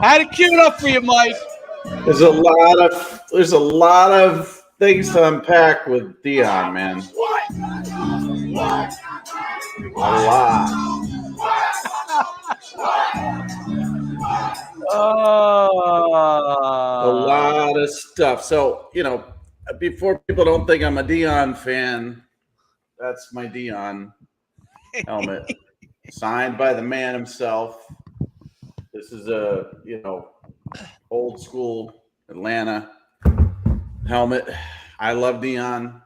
I had to cue it up for you, Mike. There's a lot of things to unpack with Deion, man. A lot. A Oh, lot of stuff. So, before people don't think I'm a Deion fan, that's my Deion helmet. Signed by the man himself. This is a, old school Atlanta helmet. I love Deion.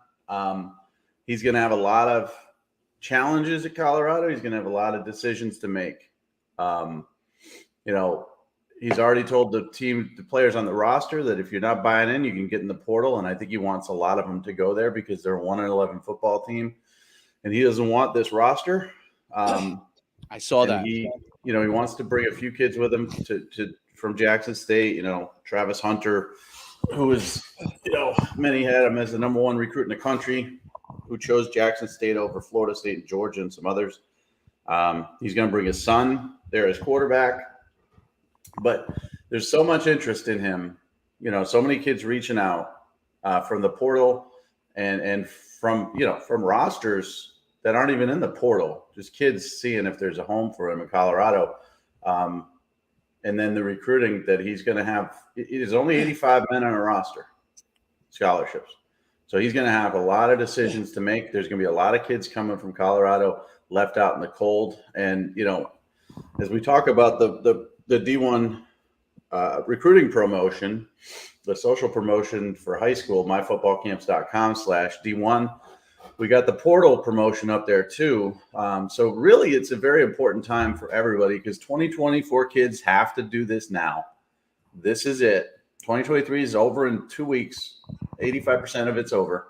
He's going to have a lot of challenges at Colorado. He's going to have a lot of decisions to make. Um, he's already told the players on the roster that if you're not buying in, you can get in the portal. And I think he wants a lot of them to go there because they're a 1-11 football team, and he doesn't want this roster. I saw that. He wants to bring a few kids with him from Jackson State. Travis Hunter, who is, many had him as the number one recruit in the country, who chose Jackson State over Florida State and Georgia and some others. He's going to bring his son there as quarterback. But there's so much interest in him. So many kids reaching out from the portal and from rosters that aren't even in the portal. Just kids seeing if there's a home for him in Colorado. And then the recruiting that he's going to have. There's only 85 men on a roster, scholarships. So he's going to have a lot of decisions to make. There's going to be a lot of kids coming from Colorado left out in the cold. And, as we talk about the D1 recruiting promotion, the social promotion for high school, myfootballcamps.com/D1, we got the portal promotion up there too. So really it's a very important time for everybody because 2024 kids have to do this now. This is it. 2023 is over in 2 weeks. 85% of it's over.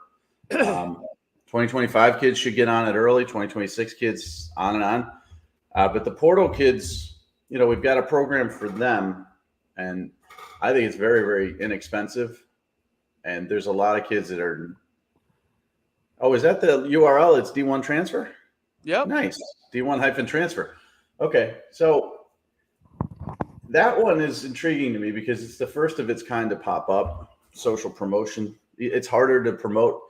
2025 kids should get on it early. 2026 kids on and on. But the portal kids, we've got a program for them. And I think it's very, very inexpensive. And there's a lot of kids that are. Oh, is that the URL? It's D1 transfer? Yep. Nice. D1-transfer. Okay. So that one is intriguing to me because it's the first of its kind to pop up. Social promotion. It's harder to promote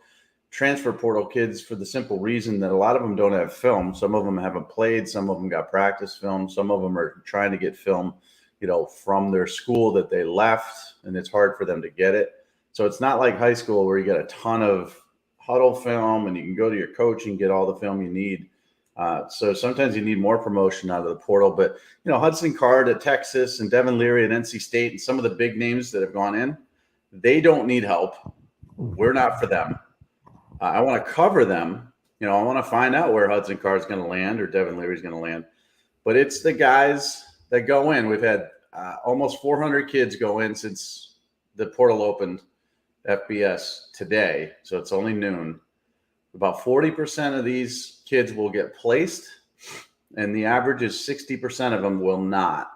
transfer portal kids for the simple reason that a lot of them don't have film. Some of them haven't played. Some of them got practice film. Some of them are trying to get film, from their school that they left, and it's hard for them to get it. So it's not like high school where you get a ton of huddle film and you can go to your coach and get all the film you need. So sometimes you need more promotion out of the portal. But, Hudson Card at Texas and Devin Leary at NC State and some of the big names that have gone in, they don't need help. We're not for them. I want to cover them. I want to find out where Hudson Card is going to land or Devin Leary is going to land. But it's the guys that go in. We've had almost 400 kids go in since the portal opened FBS today. So it's only noon. About 40% of these kids will get placed, and the average is 60% of them will not.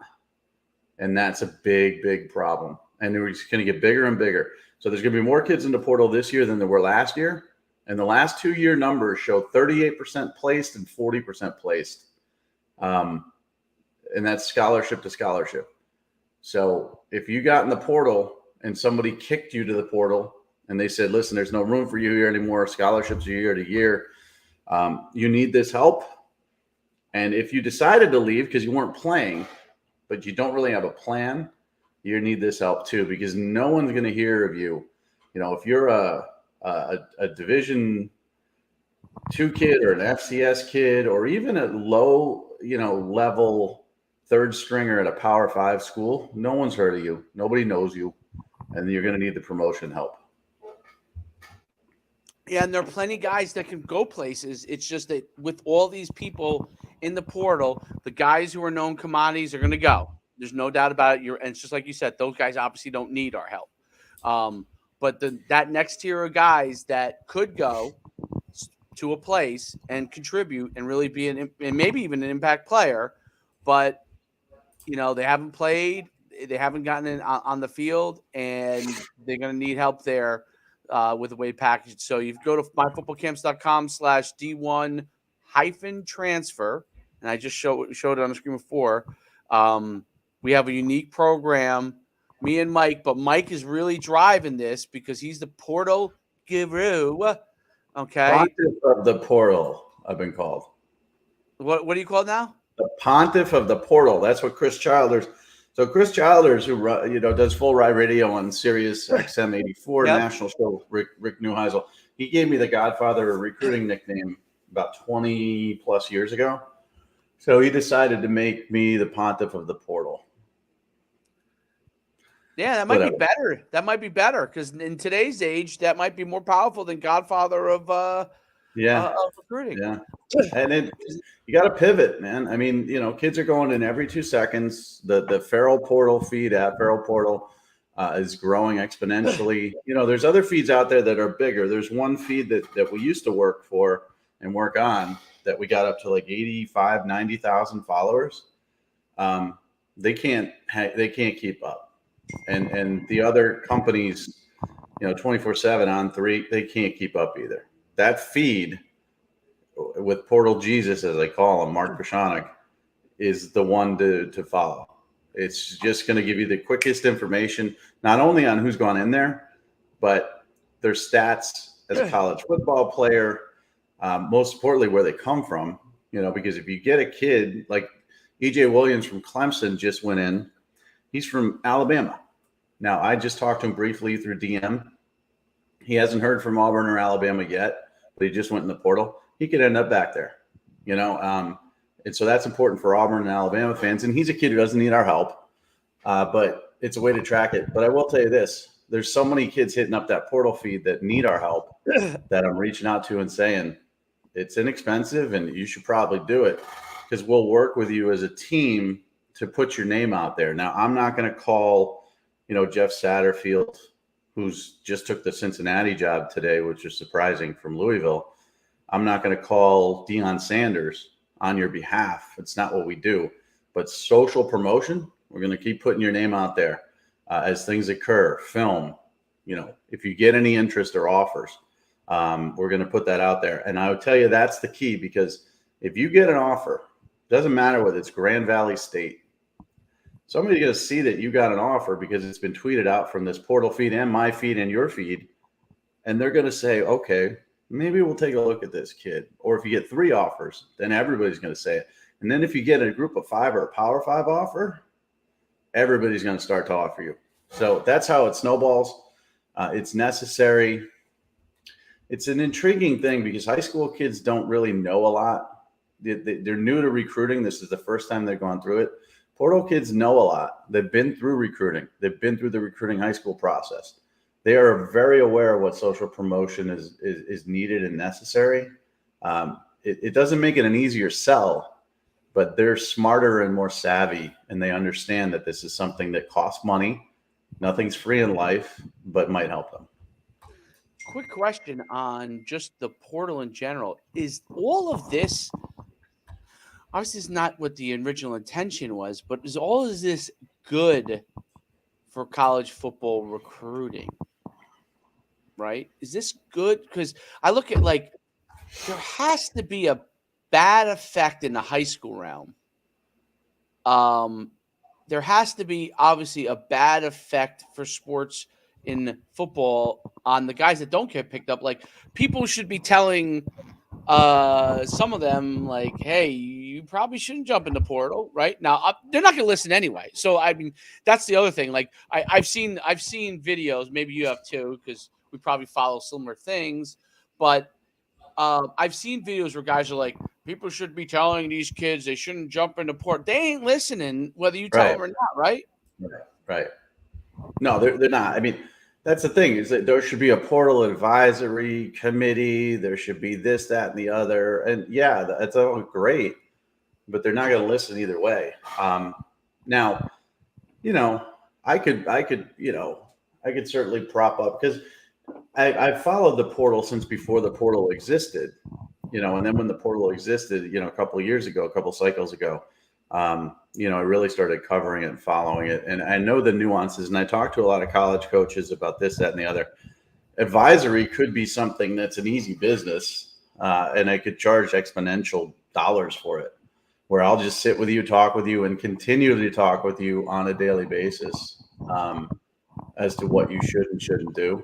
And that's a big, big problem. And it's going to get bigger and bigger. So there's going to be more kids in the portal this year than there were last year. And the last 2-year numbers show 38% placed and 40% placed. And that's scholarship to scholarship. So if you got in the portal and somebody kicked you to the portal and they said, listen, there's no room for you here anymore, scholarships are year to year, you need this help. And if you decided to leave because you weren't playing, but you don't really have a plan, you need this help too, because no one's going to hear of you. If you're a Division II kid or an FCS kid or even a low, level third stringer at a Power 5 school, no one's heard of you. Nobody knows you. And you're going to need the promotion help. Yeah, and there are plenty of guys that can go places. It's just that with all these people in the portal, the guys who are known commodities are going to go. There's no doubt about it. And it's just like you said, those guys obviously don't need our help. But that next tier of guys that could go to a place and contribute and really be and maybe even an impact player, but they haven't played, they haven't gotten in on the field, and they're going to need help there with the way packaged. So you go to myfootballcamps.com/D1-transfer, and I just showed it on the screen before. We have a unique program, me and Mike, but Mike is really driving this because he's the portal guru. Okay. Pontiff of the portal, I've been called. What do you call it now? The pontiff of the portal. That's what Chris Childers. So Chris Childers, who does full ride radio on Sirius XM 84 Yep. national show, Rick Neuheisel, he gave me the Godfather recruiting nickname about 20 plus years ago. So he decided to make me the pontiff of the portal. Yeah, that might be better. That might be better because in today's age, that might be more powerful than Godfather of recruiting. Yeah. And then you got to pivot, man. I mean, kids are going in every 2 seconds. The Feral Portal feed at Feral Portal is growing exponentially. There's other feeds out there that are bigger. There's one feed that we used to work for and work on that we got up to like 85, 90,000 followers. They can't keep up. And the other companies, 24/7 on 3, they can't keep up either. That feed with Portal Jesus, as I call him, Mark Pashanik, is the one to follow. It's just going to give you the quickest information, not only on who's gone in there, but their stats as a college football player, most importantly, where they come from, because if you get a kid like E.J. Williams from Clemson just went in, he's from Alabama. Now, I just talked to him briefly through DM. He hasn't heard from Auburn or Alabama yet, but he just went in the portal. He could end up back there, and so that's important for Auburn and Alabama fans. And he's a kid who doesn't need our help, but it's a way to track it. But I will tell you this. There's so many kids hitting up that portal feed that need our help that I'm reaching out to and saying, it's inexpensive and you should probably do it because we'll work with you as a team to put your name out there. Now, I'm not going to call, Jeff Satterfield, who's just took the Cincinnati job today, which is surprising, from Louisville. I'm not going to call Deion Sanders on your behalf. It's not what we do. But social promotion, we're going to keep putting your name out there as things occur. Film, if you get any interest or offers, we're going to put that out there. And I would tell you that's the key, because if you get an offer, doesn't matter whether it's Grand Valley State, somebody's going to see that you got an offer because it's been tweeted out from this portal feed and my feed and your feed. And they're going to say, okay, maybe we'll take a look at this kid. Or if you get 3 offers, then everybody's going to say it. And then if you get a group of 5 or a Power 5 offer, everybody's going to start to offer you. So that's how it snowballs. It's necessary. It's an intriguing thing because high school kids don't really know a lot. They're new to recruiting. This is the first time they've gone through it. Portal kids know a lot. They've been through recruiting. They've been through the recruiting high school process. They are very aware of what social promotion is needed and necessary. It doesn't make it an easier sell, but they're smarter and more savvy, and they understand that this is something that costs money. Nothing's free in life, but might help them. Quick question on just the portal in general. Is all of this, obviously it's not what the original intention was, but is all of this good for college football recruiting? Right? Is this good? Because I look at there has to be a bad effect in the high school realm. There has to be obviously a bad effect for sports in football on the guys that don't get picked up. Like, people should be telling some of them, like, hey, you probably shouldn't jump in the portal right now. They're not going to listen anyway. So I mean, that's the other thing. Like, I've seen videos. Maybe you have too, because we probably follow similar things. But I've seen videos where guys are like, people should be telling these kids they shouldn't jump in the portal. They ain't listening, whether you tell them or not, right? Right. No, they're not. I mean, that's the thing, is that there should be a portal advisory committee. There should be this, that, and the other. And yeah, that's all great, but they're not going to listen either way. Now, I could certainly prop up, because I've followed the portal since before the portal existed, and then when the portal existed, a couple of years ago, a couple of cycles ago, I really started covering it and following it. And I know the nuances, and I talked to a lot of college coaches about this, that, and the other. Advisory could be something that's an easy business, and I could charge exponential dollars for it. where I'll just sit with you, talk with you, and continually talk with you on a daily basis as to what you should and shouldn't do.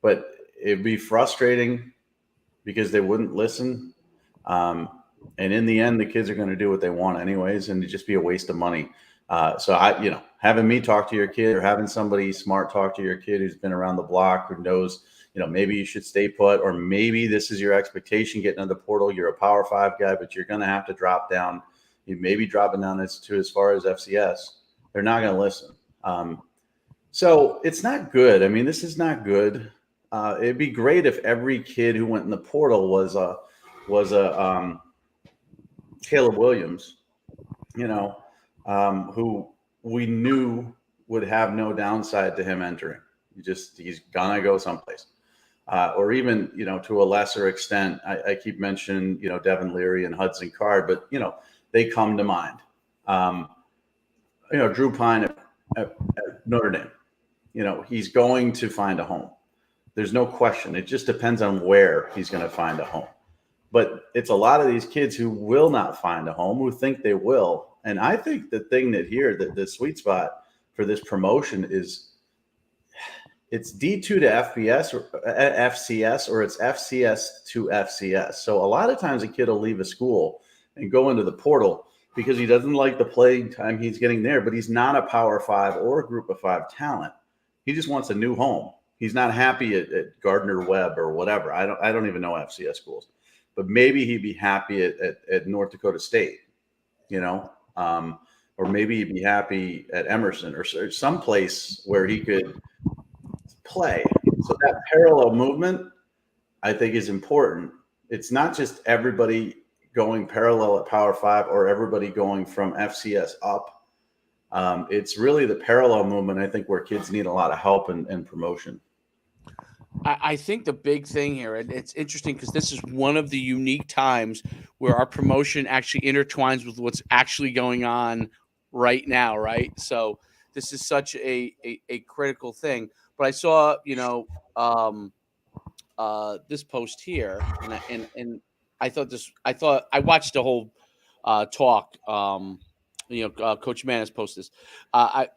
But it'd be frustrating because they wouldn't listen. And in the end, the kids are going to do what they want anyways, and it'd just be a waste of money. So having me talk to your kid or having somebody smart talk to your kid who's been around the block, who knows, maybe you should stay put, or maybe this is your expectation getting into the portal. You're a Power 5 guy, but you're going to have to drop down. You may be dropping down as far as FCS. They're not going to listen. So it's not good. I mean, this is not good. It'd be great if every kid who went in the portal was a Caleb Williams, who we knew would have no downside to him entering. He's gonna go someplace, or even to a lesser extent. I keep mentioning Devin Leary and Hudson Card, but they come to mind. Drew Pine at Notre Dame. He's going to find a home. There's no question. It just depends on where he's going to find a home. But it's a lot of these kids who will not find a home, who think they will. And I think the thing the sweet spot for this promotion is it's D2 to FBS or FCS, or it's FCS to FCS. So a lot of times a kid will leave a school and go into the portal because he doesn't like the playing time he's getting there, but he's not a Power 5 or a Group of 5 talent. He just wants a new home. He's not happy at Gardner Webb or whatever. I don't even know FCS schools, but maybe he'd be happy at North Dakota State, or maybe he'd be happy at Emerson or someplace where he could play. So that parallel movement, I think, is important. It's not just everybody going parallel at Power 5 or everybody going from FCS up. It's really the parallel movement, I think, where kids need a lot of help and promotion. I think the big thing here, and it's interesting because this is one of the unique times where our promotion actually intertwines with what's actually going on right now, right? So this is such a critical thing. But I saw, this post here, and I watched the whole talk. Coach Manis posted this. I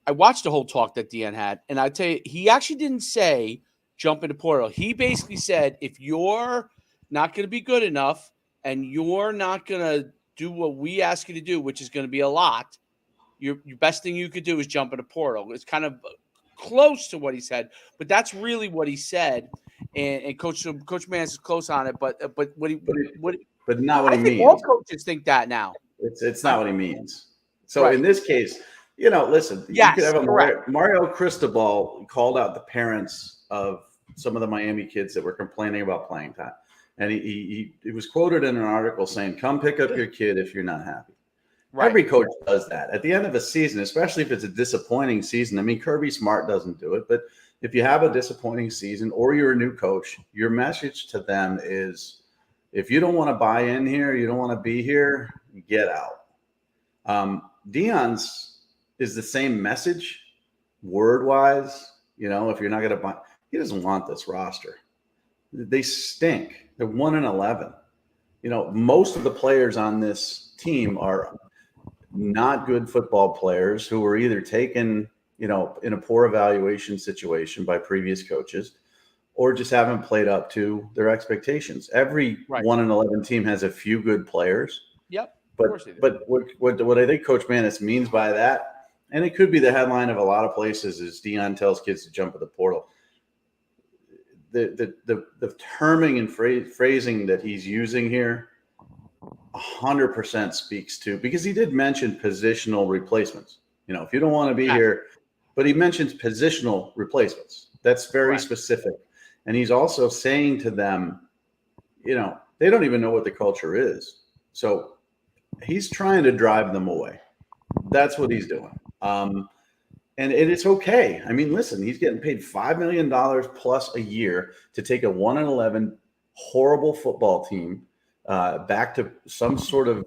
watched the whole talk that Deion had, and I tell you, he actually didn't say jump into portal. He basically said, if you're not going to be good enough and you're not going to do what we ask you to do, which is going to be a lot, your best thing you could do is jump into portal. It's kind of close to what he said, but that's really what he said. And Coach Manis is close on it, but not what he means. All coaches think that now. It's not what he means. So right. In this case, listen, yes, you could have correct. Mario Cristobal called out the parents of some of the Miami kids that were complaining about playing time. And he was quoted in an article saying, come pick up your kid if you're not happy. Right. Every coach does that. At the end of a season, especially if it's a disappointing season. I mean, Kirby Smart doesn't do it, but if you have a disappointing season or you're a new coach, your message to them is, if you don't want to buy in here, you don't want to be here, get out. Deion's is the same message, word-wise. If you're not going to buy, he doesn't want this roster. They stink. They're 1-11. Most of the players on this team are not good football players who were either taken, in a poor evaluation situation by previous coaches, or just haven't played up to their expectations. Every 1-11 team has a few good players. Yep. But what I think Coach Manis means by that, and it could be the headline of a lot of places, is Deion tells kids to jump at the portal. The terming and phrasing that he's using here 100% speaks to, because he did mention positional replacements. If you don't want to be here, but he mentions positional replacements. That's very specific. And he's also saying to them, they don't even know what the culture is. So he's trying to drive them away. That's what he's doing. And it's okay. I mean, listen, he's getting paid $5 million plus a year to take a 1-11 horrible football team back to some sort of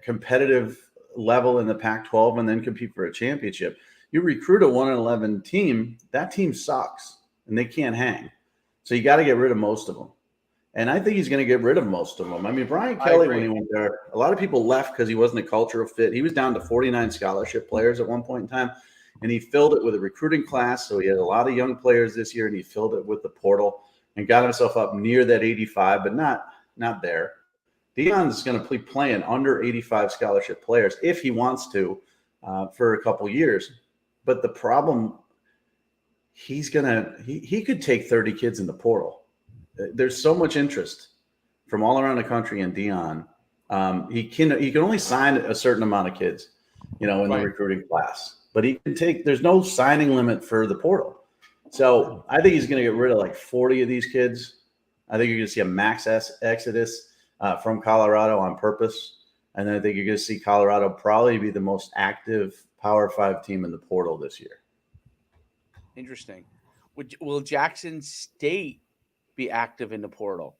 competitive level in the Pac-12 and then compete for a championship. You recruit a 1-11 team, that team sucks and they can't hang. So you got to get rid of most of them. And I think he's going to get rid of most of them. I mean, Brian I Kelly, agree. when he went there, a lot of people left because he wasn't a cultural fit. He was down to 49 scholarship players at one point in time, and he filled it with a recruiting class. So he had a lot of young players this year, and he filled it with the portal and got himself up near that 85, but not there. Deion's going to be playing under 85 scholarship players if he wants to for a couple years. But the problem, he could take 30 kids in the portal. There's so much interest from all around the country in Deion. He can only sign a certain amount of kids, in the recruiting class. But he can take. There's no signing limit for the portal. So I think he's going to get rid of like 40 of these kids. I think you're going to see a max exodus from Colorado on purpose. And then I think you're going to see Colorado probably be the most active Power 5 team in the portal this year. Interesting. Will Jackson State be active in the portal?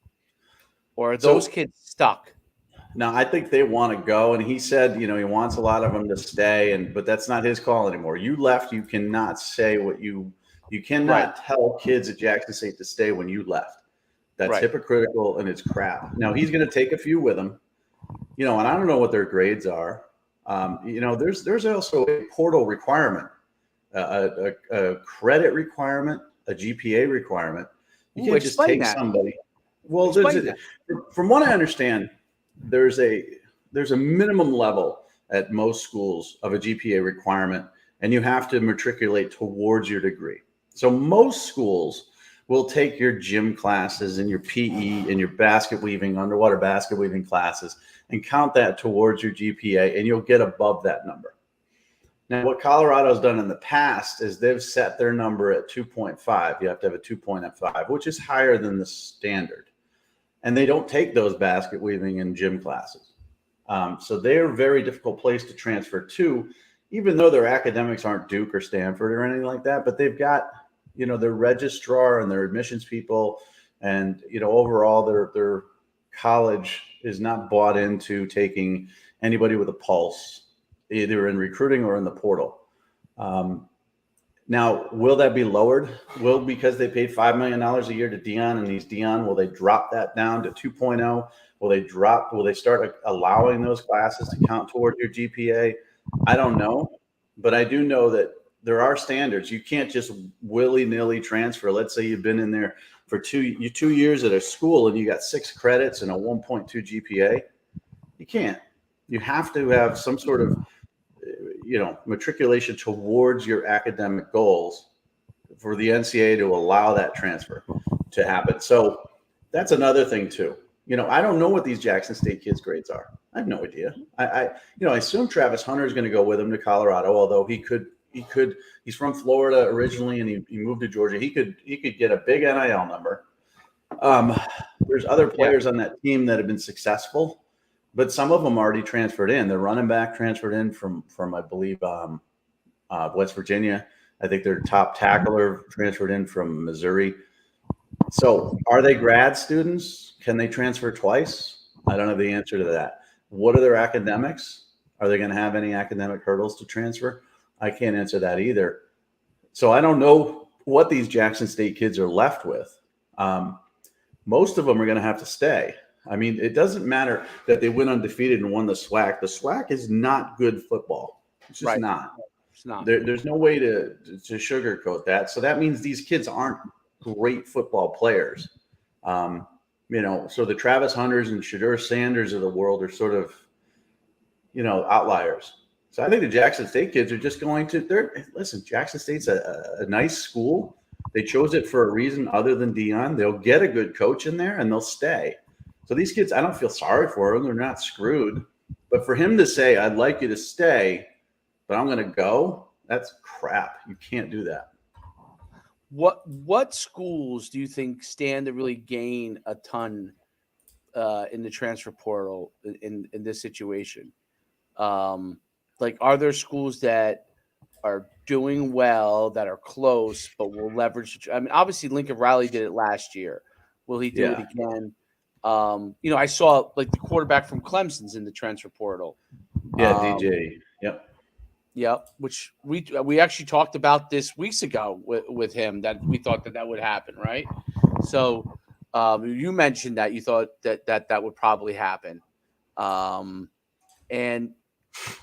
Or are those kids stuck? No, I think they want to go. And he said, he wants a lot of them to stay. But that's not his call anymore. You left. You cannot say what you cannot tell kids at Jackson State to stay when you left. That's hypocritical and it's crap. Now he's going to take a few with him, and I don't know what their grades are. There's also a portal requirement, a credit requirement, a GPA requirement. You can't just take somebody. Well, from what I understand, there's a minimum level at most schools of a GPA requirement, and you have to matriculate towards your degree. So most schools will take your gym classes and your PE and your underwater basket weaving classes and count that towards your GPA, and you'll get above that number. Now, what Colorado's done in the past is they've set their number at 2.5. You have to have a 2.5, which is higher than the standard. And they don't take those basket weaving and gym classes. So they're a very difficult place to transfer to, even though their academics aren't Duke or Stanford or anything like that, but they've got their registrar and their admissions people, and overall their college is not bought into taking anybody with a pulse, either in recruiting or in the portal. Now, will that be lowered? Because they paid $5 million a year to Deion, and he's Deion, will they drop that down to 2.0? Will they start allowing those classes to count toward your GPA? I don't know, but I do know that there are standards. You can't just willy-nilly transfer. Let's say you've been in there for 2 years at a school and you got 6 credits and a 1.2 GPA. You can't. You have to have some sort of, matriculation towards your academic goals for the NCAA to allow that transfer to happen. So that's another thing too. I don't know what these Jackson State kids' grades are. I have no idea. I assume Travis Hunter is going to go with him to Colorado, although he's from Florida originally and he moved to Georgia. He could get a big NIL number. There's other players on that team that have been successful, but some of them already transferred in. The running back transferred in from I believe West Virginia. I think their top tackler transferred in from Missouri. So are they grad students? Can they transfer twice? I don't have the answer to that. What are their academics? Are they going to have any academic hurdles to transfer? I can't answer that either. So I don't know what these Jackson State kids are left with. Most of them are going to have to stay. I mean, it doesn't matter that they went undefeated and won the SWAC. The SWAC is not good football. It's just not. It's not. There's no way to sugarcoat that. So that means these kids aren't great football players. So the Travis Hunters and Shedeur Sanders of the world are sort of, outliers. So I think the Jackson State kids are just going to listen, Jackson State's a nice school. They chose it for a reason other than Deion. They'll get a good coach in there and they'll stay. So these kids, I don't feel sorry for them. They're not screwed. But for him to say, I'd like you to stay, but I'm going to go, that's crap. You can't do that. What schools do you think stand to really gain a ton in the transfer portal in this situation? Are there schools that are doing well, that are close, but will leverage? I mean, obviously Lincoln Riley did it last year. Will he do it again? I saw the quarterback from Clemson's in the transfer portal. Yeah, DJ. Yep. Yep. Which we actually talked about this weeks ago with him, that we thought that would happen, right? So You mentioned that you thought that would probably happen. And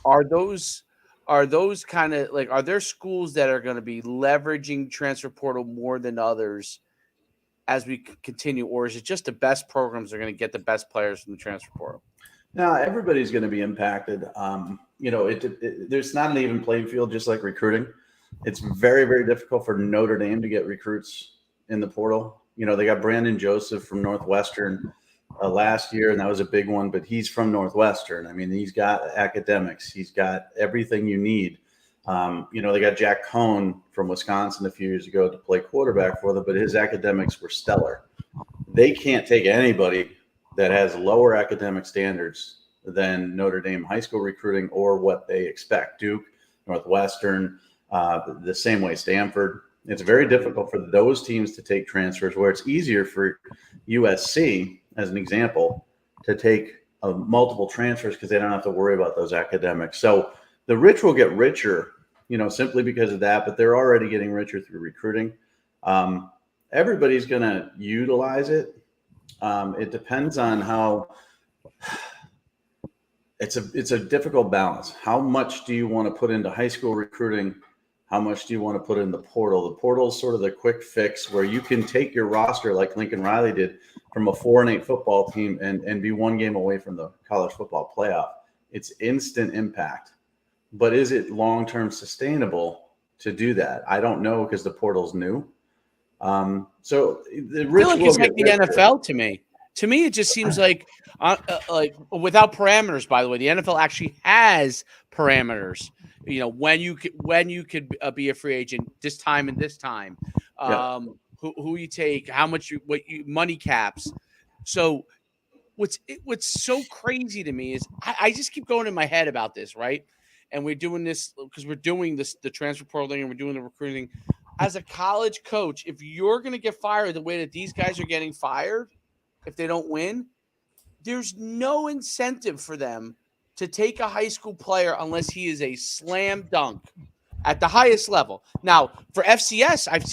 are those kind of like, are there schools that are going to be leveraging transfer portal more than others as we continue, or is it just the best programs are going to get the best players from the transfer portal? Now everybody's going to be impacted. There's not an even playing field, just like recruiting. It's very, very difficult for Notre Dame to get recruits in the portal. They got Brandon Joseph from Northwestern last year, and that was a big one, but he's from Northwestern. I mean, he's got academics. He's got everything you need. They got Jack Cohn from Wisconsin a few years ago to play quarterback for them, but his academics were stellar. They can't take anybody that has lower academic standards than Notre Dame high school recruiting or what they expect. Duke, Northwestern, the same way Stanford. It's very difficult for those teams to take transfers, where it's easier for USC, as an example, to take multiple transfers because they don't have to worry about those academics. So the rich will get richer, simply because of that, but they're already getting richer through recruiting. Everybody's going to utilize it. It depends on how it's a difficult balance. How much do you want to put into high school recruiting? How much do you want to put in the portal? The portal is sort of the quick fix where you can take your roster like Lincoln Riley did from a 4-8 football team and be one game away from the college football playoff. It's instant impact. But is it long-term sustainable to do that? I don't know, because the portal's new. So the rich I feel like it's like the NFL to me. To me, it just seems like without parameters. By the way, the NFL actually has parameters. When you could be a free agent, this time and this time, who you take, how much money caps. So what's so crazy to me is I just keep going in my head about this, right? And we're doing this because we're doing the transfer portal thing, and we're doing the recruiting. As a college coach, if you're going to get fired the way that these guys are getting fired, if they don't win, there's no incentive for them to take a high school player unless he is a slam dunk at the highest level. Now, for FCS, I've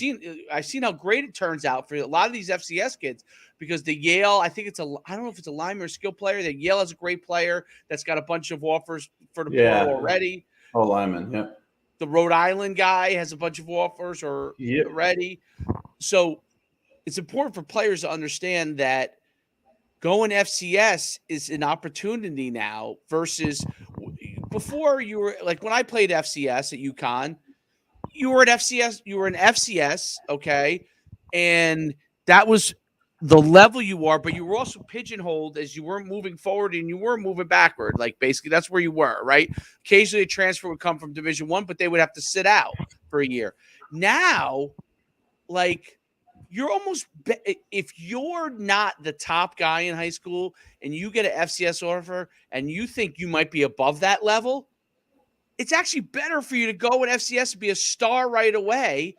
seen how great it turns out for a lot of these FCS kids, because the Yale, I don't know if it's a lineman or skill player. That Yale has a great player that's got a bunch of offers for the portal already. Oh, lineman, yeah. The Rhode Island guy has a bunch of offers already. So it's important for players to understand that going FCS is an opportunity now versus before. You were like, when I played FCS at UConn, you were an FCS, okay? And that was the level you are, but you were also pigeonholed as you weren't moving forward and you were moving backward. Like, basically that's where you were, right? Occasionally a transfer would come from Division I, but they would have to sit out for a year. Now, like, you're almost, if you're not the top guy in high school and you get an FCS offer and you think you might be above that level, it's actually better for you to go in FCS and be a star right away,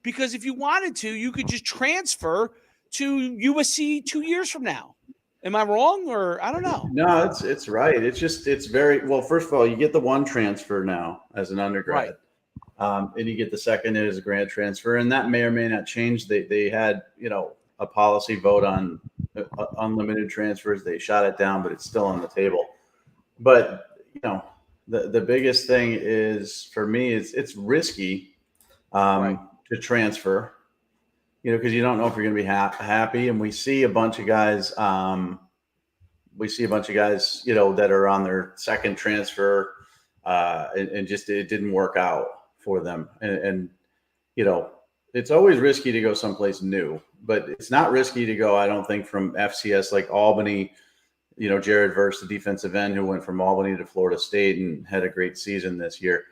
because if you wanted to, you could just transfer to USC 2 years from now. Am I wrong, or I don't know? No, it's right. It's very well. First of all, you get the one transfer now as an undergrad, and you get the second as a grad transfer, and that may or may not change. They had a policy vote on unlimited transfers. They shot it down, but it's still on the table. But the biggest thing is, for me, it's risky to transfer, because you don't know if you're going to be happy. And we see a bunch of guys, that are on their second transfer, and just it didn't work out for them. And it's always risky to go someplace new, but it's not risky to go, I don't think, from FCS like Albany. Jared Verse, the defensive end who went from Albany to Florida State and had a great season this year.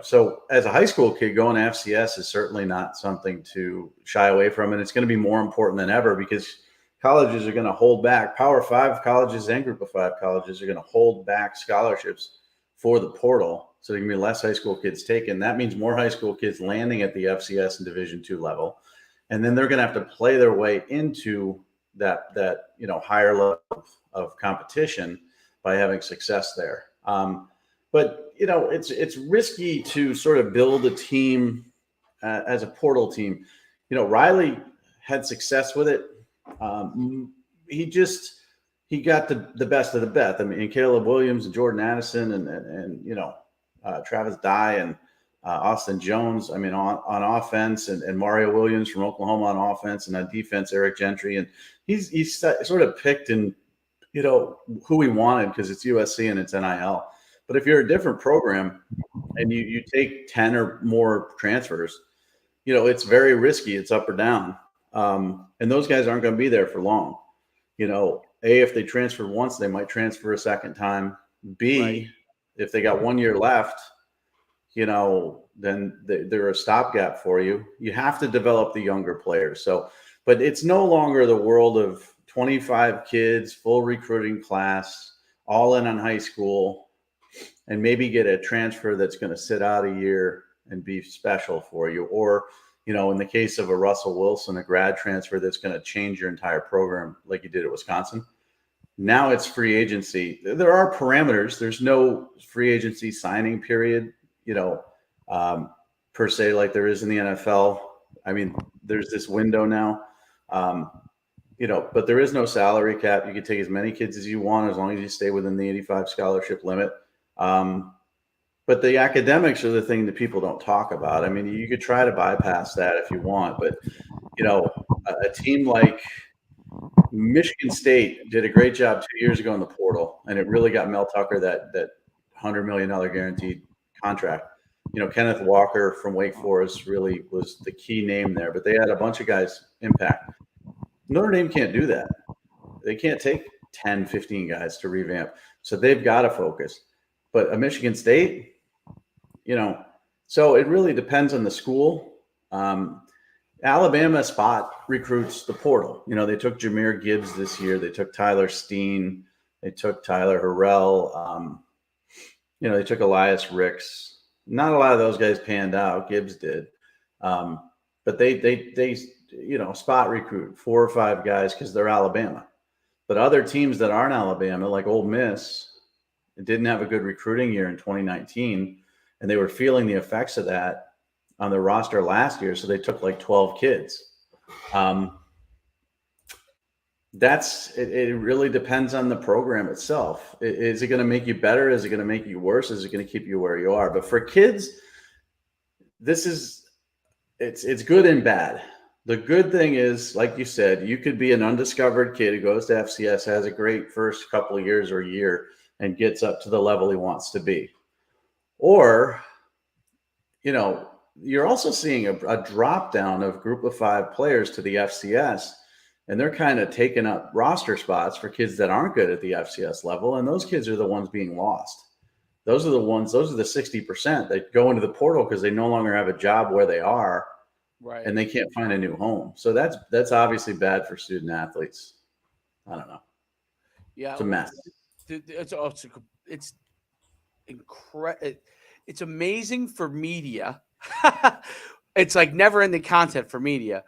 So as a high school kid, going to FCS is certainly not something to shy away from. And it's going to be more important than ever, because colleges are going to hold back. Power 5 colleges and Group of 5 colleges are going to hold back scholarships for the portal. So there can be less high school kids taken. That means more high school kids landing at the FCS and Division II level. And then they're going to have to play their way into that higher level of competition by having success there. But it's risky to sort of build a team as a portal team. Riley had success with it. He got the best of the best. I mean, and Caleb Williams and Jordan Addison and Travis Dye and Austin Jones. I mean, on offense, and Mario Williams from Oklahoma on offense, and on defense, Eric Gentry. And he's sort of picked and who he wanted because it's USC and it's NIL. But if you're a different program and you take 10 or more transfers, it's very risky. It's up or down. And those guys aren't going to be there for long. If they transfer once, they might transfer a second time. B, right. If they got 1 year left, then they're a stopgap for you. You have to develop the younger players. So, but it's no longer the world of 25 kids, full recruiting class, all in on high school, and maybe get a transfer that's going to sit out a year and be special for you. Or, in the case of a Russell Wilson, a grad transfer that's going to change your entire program like you did at Wisconsin. Now it's free agency. There are parameters. There's no free agency signing period, per se, like there is in the NFL. I mean, there's this window now, but there is no salary cap. You can take as many kids as you want as long as you stay within the 85 scholarship limit. But the academics are the thing that people don't talk about. I mean, you could try to bypass that if you want, but a team like Michigan State did a great job 2 years ago in the portal, and it really got Mel Tucker that $100 million guaranteed contract. Kenneth Walker from Wake Forest really was the key name there, but they had a bunch of guys impact. Notre Dame can't do that. They can't take 10, 15 guys to revamp. So they've got to focus. But a Michigan State, so it really depends on the school. Alabama spot recruits the portal. They took Jahmyr Gibbs this year. They took Tyler Steen. They took Tyler Harrell. They took Elias Ricks. Not a lot of those guys panned out. Gibbs did. But they spot recruit 4 or 5 guys because they're Alabama. But other teams that aren't Alabama, like Ole Miss, didn't have a good recruiting year in 2019, and they were feeling the effects of that on their roster last year. So they took like 12 kids. It really depends on the program itself. Is it going to make you better? Is it going to make you worse? Is it going to keep you where you are? But for kids, it's good and bad. The good thing is, like you said, you could be an undiscovered kid who goes to FCS, has a great first couple of years or year, and gets up to the level he wants to be. Or, you're also seeing a drop down of group of 5 players to the FCS, and they're kind of taking up roster spots for kids that aren't good at the FCS level. And those kids are the ones being lost. Those are the 60% that go into the portal because they no longer have a job where they are. Right. And they can't find a new home. So that's obviously bad for student athletes. I don't know. Yeah. It's a mess. It's incredible. It's amazing for media. It's like never ending content for media.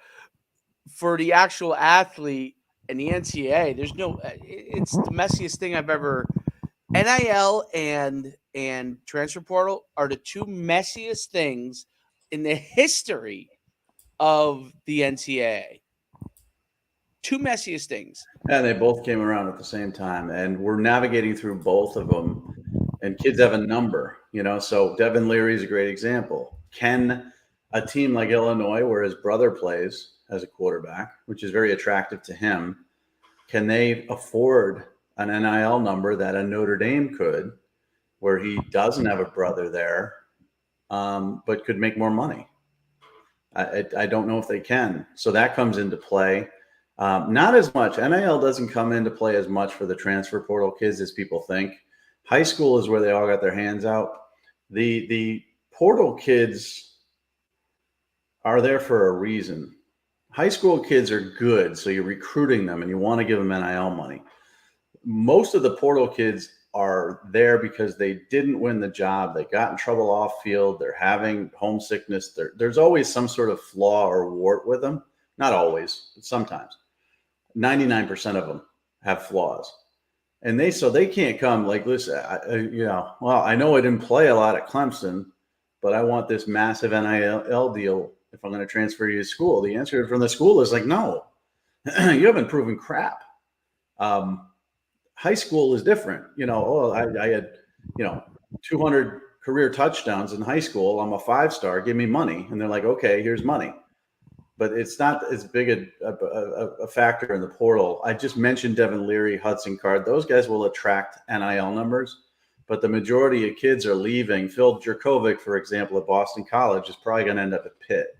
For the actual athlete and the NCAA, it's the messiest thing I've ever. NIL and transfer portal are the 2 messiest things in the history of the NCAA. 2 messiest things. Yeah, they both came around at the same time, and we're navigating through both of them. And kids have a number, So Devin Leary is a great example. Can a team like Illinois, where his brother plays as a quarterback, which is very attractive to him, can they afford an NIL number that a Notre Dame could, where he doesn't have a brother there, but could make more money? I don't know if they can. So that comes into play. Not as much. NIL doesn't come into play as much for the transfer portal kids as people think. High school is where they all got their hands out. The portal kids are there for a reason. High school kids are good, so you're recruiting them and you want to give them NIL money. Most of the portal kids are there because they didn't win the job. They got in trouble off field. They're having homesickness. There's always some sort of flaw or wart with them. Not always, but sometimes. 99% of them have flaws. And they can't come like, listen, I know I didn't play a lot at Clemson, but I want this massive NIL deal if I'm going to transfer you to school? The answer from the school is like, no, you haven't proven crap. High school is different. I had, 200 career touchdowns in high school. I'm a 5-star. Give me money. And they're like, okay, here's money. But it's not as big a factor in the portal. I just mentioned Devin Leary, Hudson Card. Those guys will attract NIL numbers, but the majority of kids are leaving. Phil Jerkovic, for example, at Boston College, is probably going to end up at Pitt.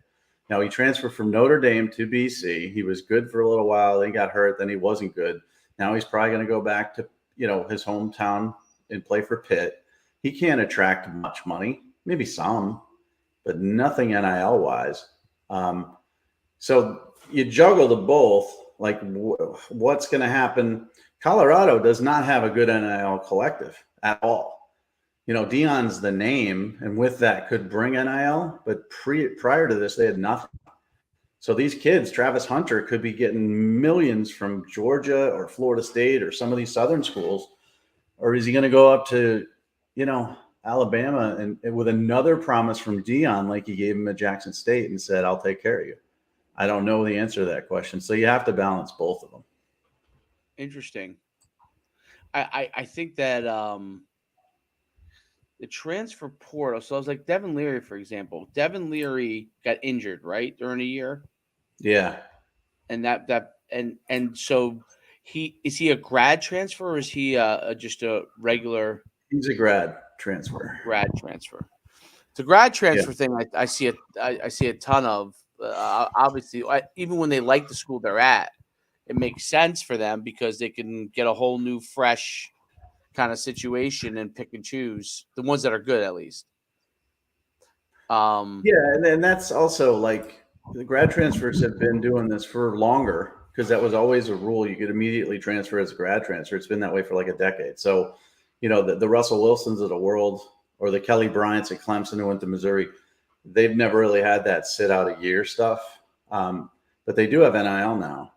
Now, he transferred from Notre Dame to BC. He was good for a little while. Then he got hurt. Then he wasn't good. Now he's probably going to go back to his hometown and play for Pitt. He can't attract much money, maybe some, but nothing NIL-wise. So you juggle the both, like what's going to happen. Colorado does not have a good NIL collective at all. Deion's the name, and with that could bring NIL, but prior to this, they had nothing. So these kids, Travis Hunter could be getting millions from Georgia or Florida State or some of these Southern schools, or is he going to go up to, Alabama and with another promise from Deion, like he gave him at Jackson State and said, I'll take care of you? I don't know the answer to that question. So you have to balance both of them. Interesting. I think that the transfer portal. So I was like Devin Leary, for example. Devin Leary got injured, right, during the year. Yeah. And so is he a grad transfer or is he just a regular? He's a grad transfer. Grad transfer. The grad transfer thing, I see a ton of. Obviously, even when they like the school they're at, it makes sense for them because they can get a whole new, fresh kind of situation and pick and choose the ones that are good, at least. And that's also like the grad transfers have been doing this for longer because that was always a rule. You could immediately transfer as a grad transfer. It's been that way for like a decade. So, the Russell Wilsons of the world or the Kelly Bryants at Clemson who went to Missouri, they've never really had that sit out a year stuff. But they do have NIL now.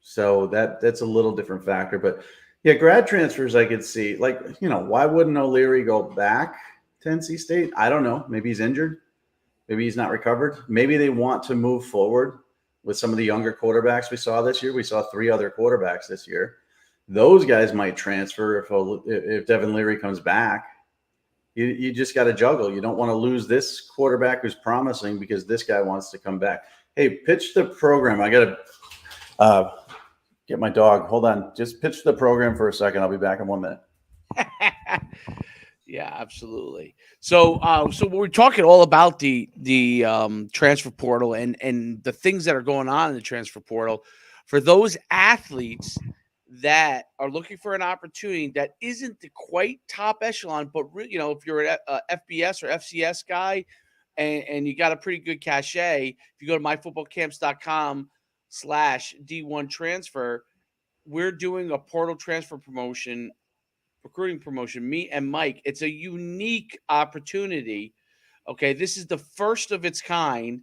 So that's a little different factor. But yeah, grad transfers I could see. Like, why wouldn't O'Leary go back to NC State? I don't know. Maybe he's injured. Maybe he's not recovered. Maybe they want to move forward with some of the younger quarterbacks we saw this year. We saw 3 other quarterbacks this year. Those guys might transfer if Devin Leary comes back. You just got to juggle. You don't want to lose this quarterback who's promising because this guy wants to come back. Hey, pitch the program. I got to get my dog. Hold on. Just pitch the program for a second. I'll be back in 1 minute. Yeah, absolutely. So we're talking all about the transfer portal and the things that are going on in the transfer portal for those athletes that are looking for an opportunity that isn't the quite top echelon, but if you're an FBS or FCS guy and you got a pretty good cachet, if you go to myfootballcamps.com/D1 transfer, we're doing a portal transfer recruiting promotion, me and Mike. It's a unique opportunity. Okay. This is the first of its kind.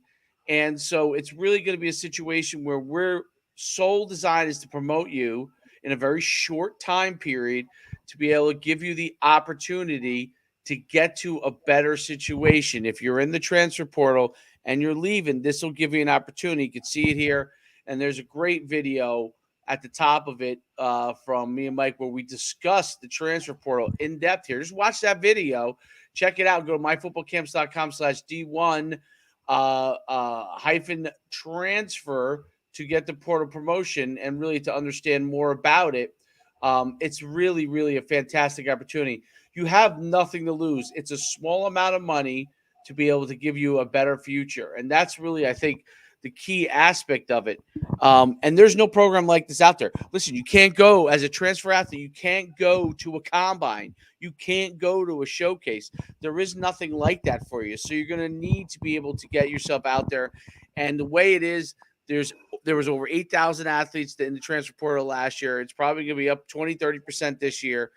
And so it's really going to be a situation where we're sole design is to promote you in a very short time period to be able to give you the opportunity to get to a better situation. If you're in the transfer portal and you're leaving, this will give you an opportunity. You can see it here. And there's a great video at the top of it from me and Mike where we discuss the transfer portal in depth here. Just watch that video. Check it out. Go to myfootballcamps.com/D1 hyphen transfer to get the portal promotion and really to understand more about it. It's really, really a fantastic opportunity. You have nothing to lose. It's a small amount of money to be able to give you a better future. And that's really, I think, the key aspect of it. And there's no program like this out there. Listen, you can't go as a transfer athlete. You can't go to a combine. You can't go to a showcase. There is nothing like that for you. So you're going to need to be able to get yourself out there. And the way it is, there was over 8,000 athletes in the transfer portal last year. It's probably going to be up 20, 30% this year.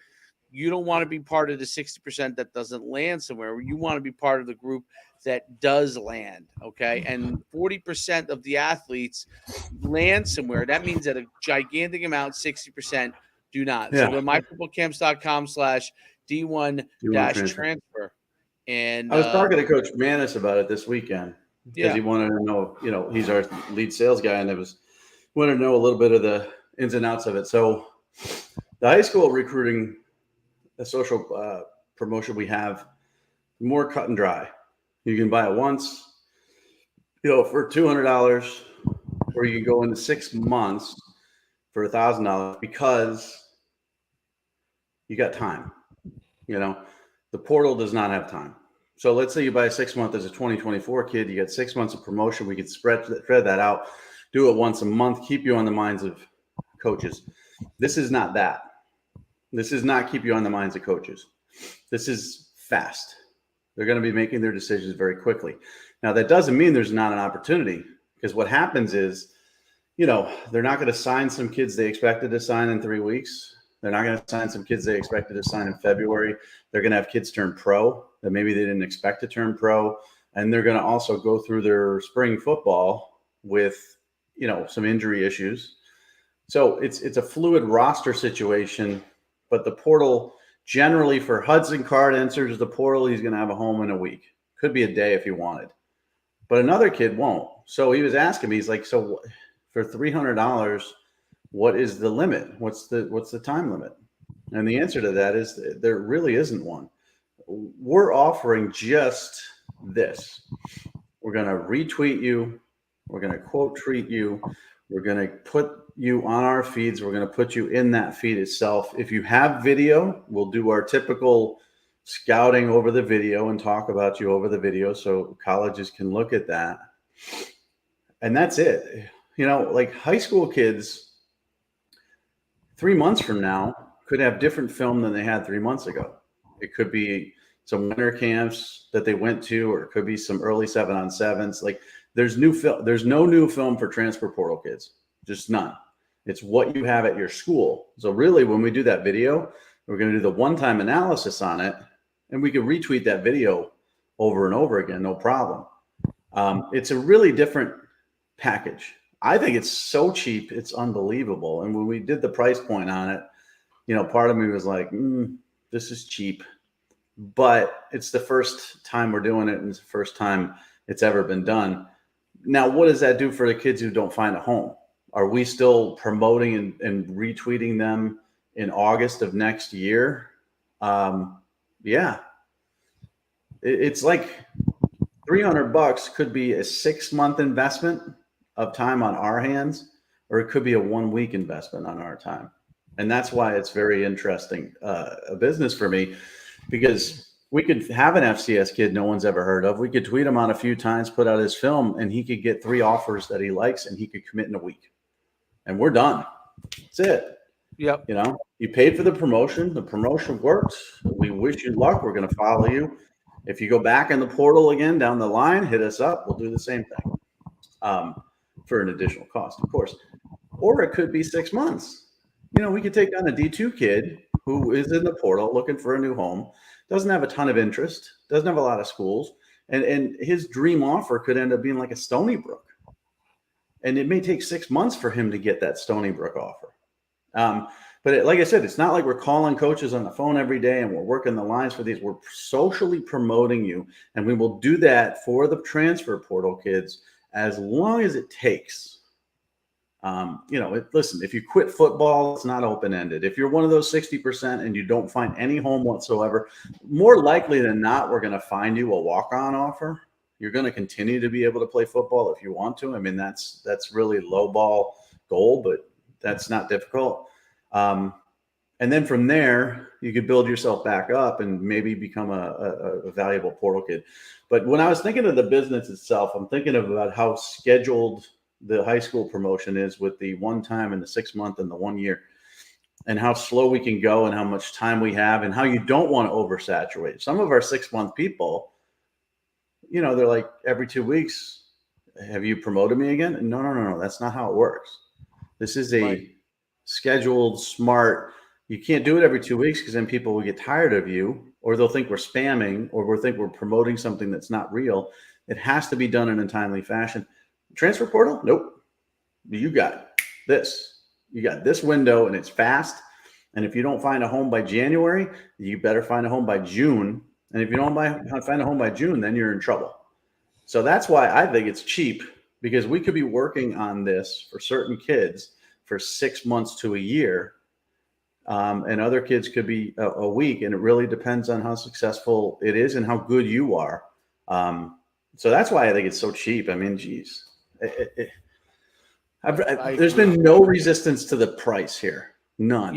You don't want to be part of the 60% that doesn't land somewhere. You want to be part of the group that does land, okay? And 40% of the athletes land somewhere. That means that a gigantic amount, 60%, do not. Yeah. So go to myfootballcamps.com/D1-transfer. And I was talking to Coach Manis about it this weekend. because he wanted to know, he's our lead sales guy, and wanted to know a little bit of the ins and outs of it. So the high school recruiting, the social promotion we have, more cut and dry. You can buy it once, for $200, or you can go into 6 months for $1,000 because you got time. The portal does not have time. So let's say you buy a 6 month as a 2024 kid, you get 6 months of promotion. We could spread that out, do it once a month, keep you on the minds of coaches. This is not that. This is not keep you on the minds of coaches. This is fast. They're going to be making their decisions very quickly. Now, that doesn't mean there's not an opportunity, because what happens is, they're not going to sign some kids they expected to sign in 3 weeks. They're not going to sign some kids they expected to sign in February. They're going to have kids turn pro that maybe they didn't expect to turn pro. And they're going to also go through their spring football with, some injury issues. So it's a fluid roster situation, but the portal generally for Hudson Card enters the portal. He's going to have a home in a week. Could be a day if he wanted, but another kid won't. So he was asking me, he's like, so for $300, what is the limit? What's the time limit? And the answer to that is there really isn't one. We're offering just this. We're going to retweet you. We're going to quote tweet you. We're going to put you on our feeds. We're going to put you in that feed itself. If you have video, we'll do our typical scouting over the video and talk about you over the video so colleges can look at that. And that's it. Like high school kids 3 months from now could have different film than they had 3 months ago. It could be some winter camps that they went to, or it could be some early 7-on-7s. Like there's no new film for transfer portal kids, just none. It's what you have at your school. So really, when we do that video, we're going to do the one-time analysis on it, and we can retweet that video over and over again, no problem. It's a really different package. I think it's so cheap, it's unbelievable. And when we did the price point on it, part of me was like, this is cheap. But it's the first time we're doing it, and it's the first time it's ever been done. Now, what does that do for the kids who don't find a home? Are we still promoting and retweeting them in August of next year? Yeah. It's like $300 could be a 6-month investment of time on our hands, or it could be a 1-week investment on our time. And that's why it's very interesting, a business for me, because we could have an FCS kid no one's ever heard of. We could tweet him out a few times, put out his film, and he could get 3 offers that he likes, and he could commit in a week. And we're done. That's it. Yep. You paid for the promotion. The promotion worked. We wish you luck. We're going to follow you. If you go back in the portal again down the line, hit us up. We'll do the same thing for an additional cost, of course. Or it could be 6 months. We could take on a D2 kid who is in the portal looking for a new home, doesn't have a ton of interest, doesn't have a lot of schools, and his dream offer could end up being like a Stony Brook. And it may take 6 months for him to get that Stony Brook offer. But like I said, it's not like we're calling coaches on the phone every day and we're working the lines for these. We're socially promoting you, and we will do that for the transfer portal kids as long as it takes. Listen, if you quit football, it's not open-ended. If you're one of those 60% and you don't find any home whatsoever, more likely than not, we're going to find you a walk-on offer. You're going to continue to be able to play football if you want to. I mean, that's really low ball goal, but that's not difficult. And then from there, you could build yourself back up and maybe become a valuable portal kid. But when I was thinking of the business itself, I'm thinking about how scheduled the high school promotion is with the 1 time and the 6 month and the 1 year, and how slow we can go and how much time we have and how you don't want to oversaturate. Some of our 6 month people, they're like every 2 weeks, have you promoted me again? No. That's not how it works. This is a scheduled, smart. You can't do it every 2 weeks because then people will get tired of you, or they'll think we're spamming, or we'll think we're promoting something that's not real. It has to be done in a timely fashion. Transfer portal? Nope. You got this. You got this window, and it's fast. And if you don't find a home by January, you better find a home by June. And if you don't find a home by June, then you're in trouble. So that's why I think it's cheap, because we could be working on this for certain kids for 6 months to a year, and other kids could be a week, and it really depends on how successful it is and how good you are. So that's why I think it's so cheap. I mean, geez, there's been no resistance to the price here, none.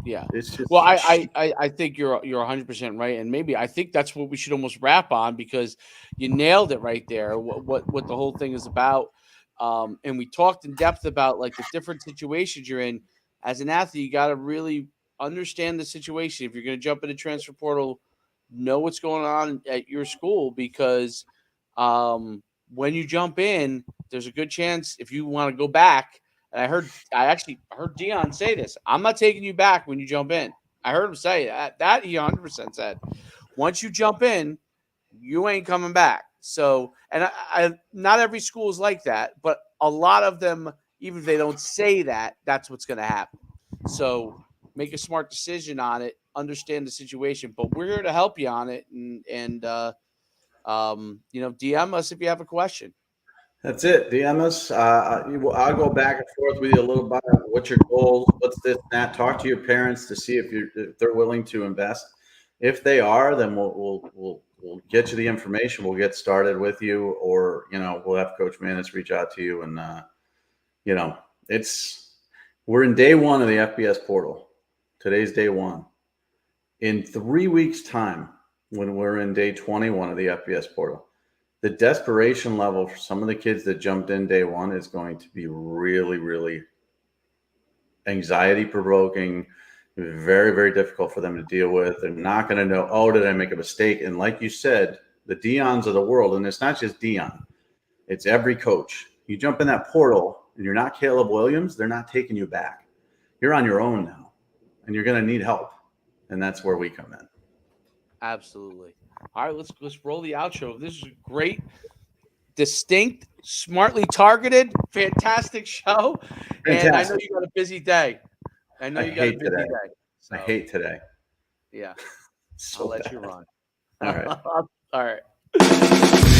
Yeah. It's just Well, I think you're 100% right, and maybe I think that's what we should almost wrap on, because you nailed it right there. What the whole thing is about, and we talked in depth about like the different situations you're in as an athlete. You got to really understand the situation. If you're going to jump in the transfer portal, know what's going on at your school, because when you jump in, there's a good chance if you want to go back. And I actually heard Deion say this: I'm not taking you back when you jump in. I heard him say that. That he 100% said. Once you jump in, you ain't coming back. So, and I not every school is like that, but a lot of them, even if they don't say that, that's what's going to happen. So, make a smart decision on it. Understand the situation, but we're here to help you on it, and DM us if you have a question. That's it. DM us. I'll go back and forth with you a little bit. What's your goals? What's this and that? Talk to your parents to see if they're willing to invest. If they are, then we'll get you the information. We'll get started with you, or we'll have Coach Manis reach out to you. And we're in day one of the FBS portal. Today's day one. In 3 weeks' time, when we're in day 21 of the FBS portal, the desperation level for some of the kids that jumped in day one is going to be really, really anxiety provoking, very, very difficult for them to deal with. They're not going to know, oh, did I make a mistake? And like you said, the Deions of the world, and it's not just Deion, it's every coach. You jump in that portal and you're not Caleb Williams, they're not taking you back. You're on your own now, and you're going to need help. And that's where we come in. Absolutely. All right, let's roll the outro. This is a great, distinct, smartly targeted, fantastic show. Fantastic. And I know you got a busy day. I hate today. So. I hate today. Yeah. So I'll let bad. you run. All right. All right.